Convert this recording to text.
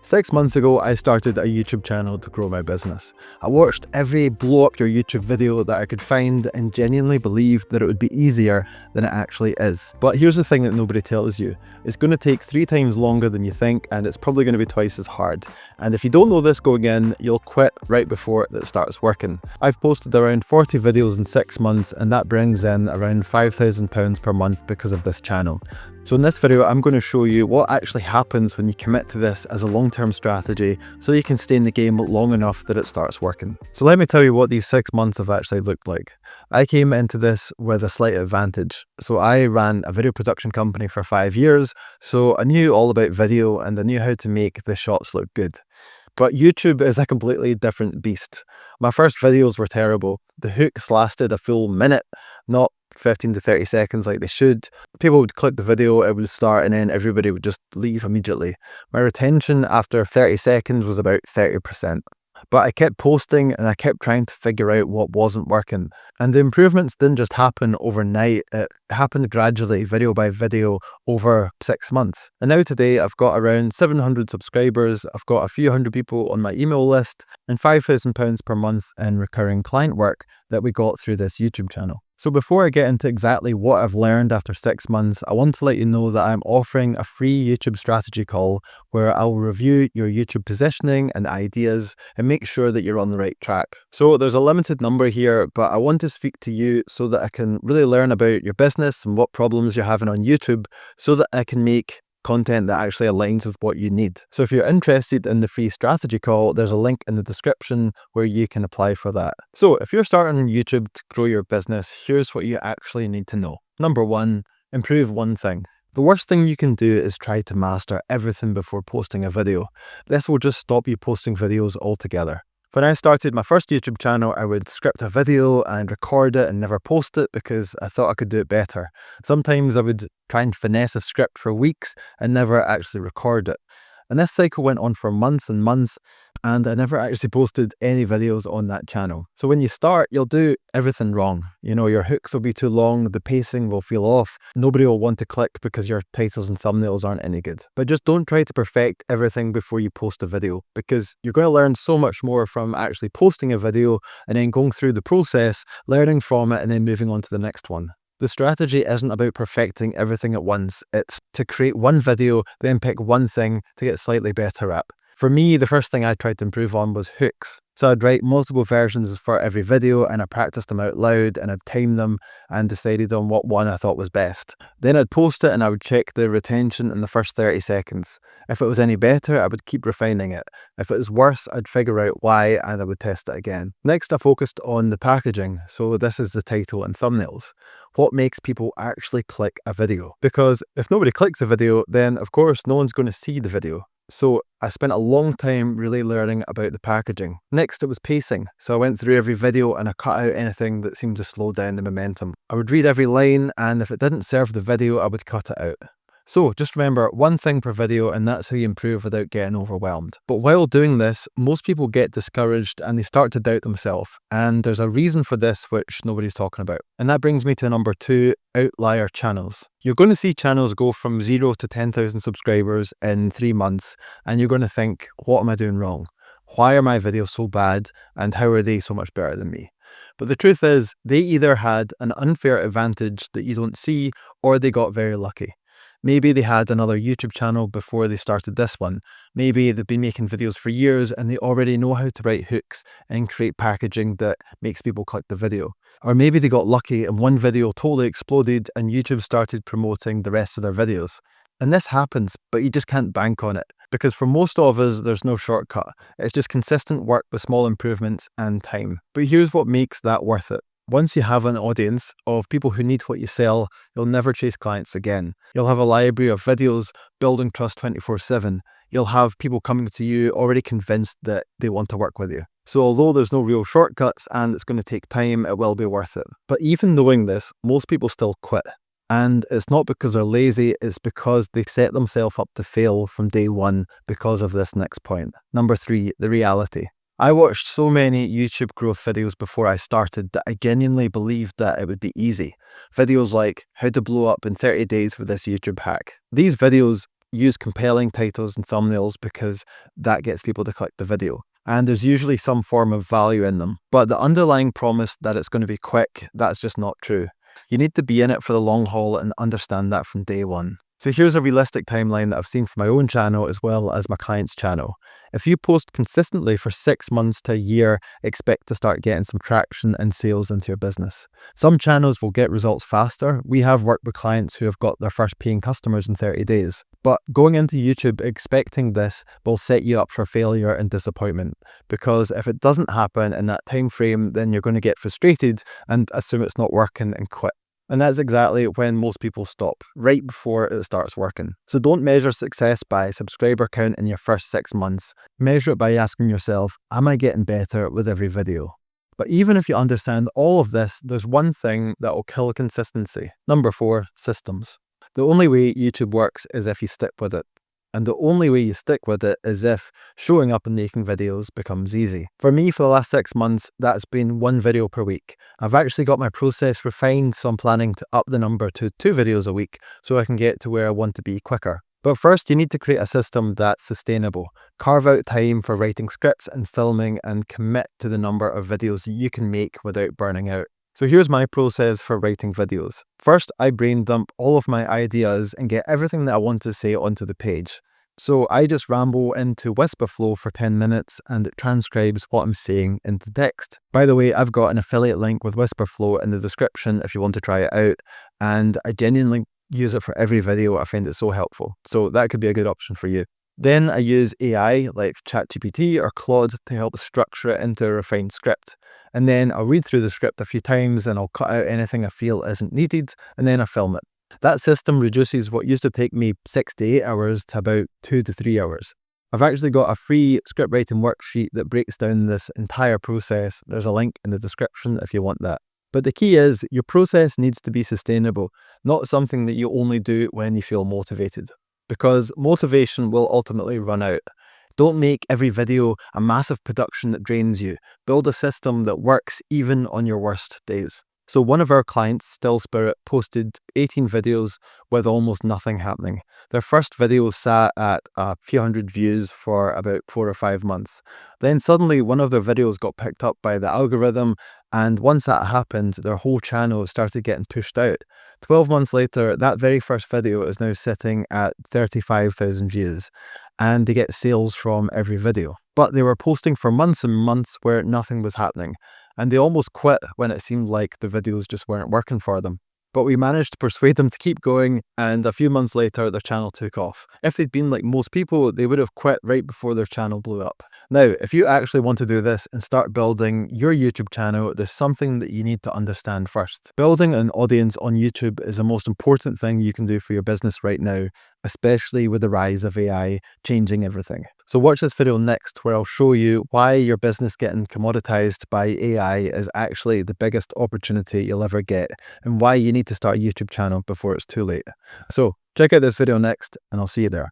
6 months ago, I started a YouTube channel to grow my business. I watched every blow up your YouTube video that I could find and genuinely believed that it would be easier than it actually is. But here's the thing that nobody tells you. It's going to take 3 times longer than you think, and it's probably going to be twice as hard. And if you don't know this going in, you'll quit right before it starts working. I've posted around 40 videos in 6 months, and that brings in around £5,000 per month because of this channel. So in this video, I'm going to show you what actually happens when you commit to this as a long-term strategy so you can stay in the game long enough that it starts working. So let me tell you what these 6 months have actually looked like. I came into this with a slight advantage. So I ran a video production company for 5 years, so I knew all about video and I knew how to make the shots look good. But YouTube is a completely different beast. My first videos were terrible. The hooks lasted a full minute, not 15 to 30 seconds like they should. People would click the video, it would start, and then everybody would just leave immediately. My retention after 30 seconds was about 30%. But I kept posting and I kept trying to figure out what wasn't working. And the improvements didn't just happen overnight, it happened gradually, video by video, over 6 months. And now today I've got around 700 subscribers, I've got a few hundred people on my email list, and £5,000 per month in recurring client work that we got through this YouTube channel. So before I get into exactly what I've learned after 6 months, I want to let you know that I'm offering a free YouTube strategy call where I'll review your YouTube positioning and ideas and make sure that you're on the right track. So there's a limited number here, but I want to speak to you so that I can really learn about your business and what problems you're having on YouTube so that I can make content that actually aligns with what you need. So if you're interested in the free strategy call, there's a link in the description where you can apply for that. So if you're starting on YouTube to grow your business, here's what you actually need to know. Number 1, improve one thing. The worst thing you can do is try to master everything before posting a video. This will just stop you posting videos altogether. When I started my first YouTube channel, I would script a video and record it and never post it because I thought I could do it better. Sometimes I would try and finesse a script for weeks and never actually record it. And this cycle went on for months and months, and I never actually posted any videos on that channel. So when you start, you'll do everything wrong. You know, your hooks will be too long, the pacing will feel off, nobody will want to click because your titles and thumbnails aren't any good. But just don't try to perfect everything before you post a video, because you're going to learn so much more from actually posting a video and then going through the process, learning from it, and then moving on to the next one. The strategy isn't about perfecting everything at once, it's to create one video, then pick one thing to get slightly better at. For me, the first thing I tried to improve on was hooks. So I'd write multiple versions for every video and I practiced them out loud and I'd time them and decided on what one I thought was best. Then I'd post it and I would check the retention in the first 30 seconds. If it was any better, I would keep refining it. If it was worse, I'd figure out why and I would test it again. Next, I focused on the packaging. So this is the title and thumbnails. What makes people actually click a video? Because if nobody clicks a video, then of course no one's going to see the video. So I spent a long time really learning about the packaging. Next, it was pacing. So I went through every video and I cut out anything that seemed to slow down the momentum. I would read every line, and if it didn't serve the video, I would cut it out. So just remember, one thing per video, and that's how you improve without getting overwhelmed. But while doing this, most people get discouraged and they start to doubt themselves. And there's a reason for this which nobody's talking about. And that brings me to number 2, outlier channels. You're going to see channels go from 0 to 10,000 subscribers in 3 months, and you're going to think, what am I doing wrong? Why are my videos so bad, and how are they so much better than me? But the truth is, they either had an unfair advantage that you don't see, or they got very lucky. Maybe they had another YouTube channel before they started this one. Maybe they've been making videos for years and they already know how to write hooks and create packaging that makes people click the video. Or maybe they got lucky and one video totally exploded and YouTube started promoting the rest of their videos. And this happens, but you just can't bank on it. Because for most of us, there's no shortcut. It's just consistent work with small improvements and time. But here's what makes that worth it. Once you have an audience of people who need what you sell, you'll never chase clients again. You'll have a library of videos building trust 24/7. You'll have people coming to you already convinced that they want to work with you. So although there's no real shortcuts and it's going to take time, it will be worth it. But even knowing this, most people still quit. And it's not because they're lazy, it's because they set themselves up to fail from day one because of this next point. Number 3, the reality. I watched so many YouTube growth videos before I started that I genuinely believed that it would be easy. Videos like how to blow up in 30 days with this YouTube hack. These videos use compelling titles and thumbnails because that gets people to click the video. And there's usually some form of value in them. But the underlying promise that it's going to be quick, that's just not true. You need to be in it for the long haul and understand that from day one. So here's a realistic timeline that I've seen for my own channel as well as my client's channel. If you post consistently for 6 months to a year, expect to start getting some traction and sales into your business. Some channels will get results faster. We have worked with clients who have got their first paying customers in 30 days. But going into YouTube expecting this will set you up for failure and disappointment, because if it doesn't happen in that time frame, then you're going to get frustrated and assume it's not working and quit. And that's exactly when most people stop, right before it starts working. So don't measure success by subscriber count in your first 6 months. Measure it by asking yourself, am I getting better with every video? But even if you understand all of this, there's one thing that will kill consistency. Number 4, systems. The only way YouTube works is if you stick with it. And the only way you stick with it is if showing up and making videos becomes easy. For me, for the last 6 months, that's been 1 video per week. I've actually got my process refined, so I'm planning to up the number to 2 videos a week so I can get to where I want to be quicker. But first, you need to create a system that's sustainable. Carve out time for writing scripts and filming, and commit to the number of videos you can make without burning out. So here's my process for writing videos. First, I brain dump all of my ideas and get everything that I want to say onto the page. So I just ramble into Whisperflow for 10 minutes and it transcribes what I'm saying into text. By the way, I've got an affiliate link with Whisperflow in the description if you want to try it out, and I genuinely use it for every video. I find it so helpful. So that could be a good option for you. Then I use AI like ChatGPT or Claude to help structure it into a refined script. And then I'll read through the script a few times and I'll cut out anything I feel isn't needed, and then I film it. That system reduces what used to take me 6 to 8 hours to about 2 to 3 hours. I've actually got a free script writing worksheet that breaks down this entire process. There's a link in the description if you want that. But the key is your process needs to be sustainable, not something that you only do when you feel motivated, because motivation will ultimately run out. Don't make every video a massive production that drains you. Build a system that works even on your worst days. So one of our clients, Still Spirit, posted 18 videos with almost nothing happening. Their first video sat at a few hundred views for about 4 or 5 months. Then suddenly one of their videos got picked up by the algorithm, and once that happened, their whole channel started getting pushed out. 12 months later, that very first video is now sitting at 35,000 views, and they get sales from every video. But they were posting for months and months where nothing was happening, and they almost quit when it seemed like the videos just weren't working for them. But we managed to persuade them to keep going, and a few months later their channel took off. If they'd been like most people, they would have quit right before their channel blew up. Now, if you actually want to do this and start building your YouTube channel, there's something that you need to understand first. Building an audience on YouTube is the most important thing you can do for your business right now, especially with the rise of AI changing everything. So watch this video next where I'll show you why your business getting commoditized by AI is actually the biggest opportunity you'll ever get, and why you need to start a YouTube channel before it's too late. So check out this video next, and I'll see you there.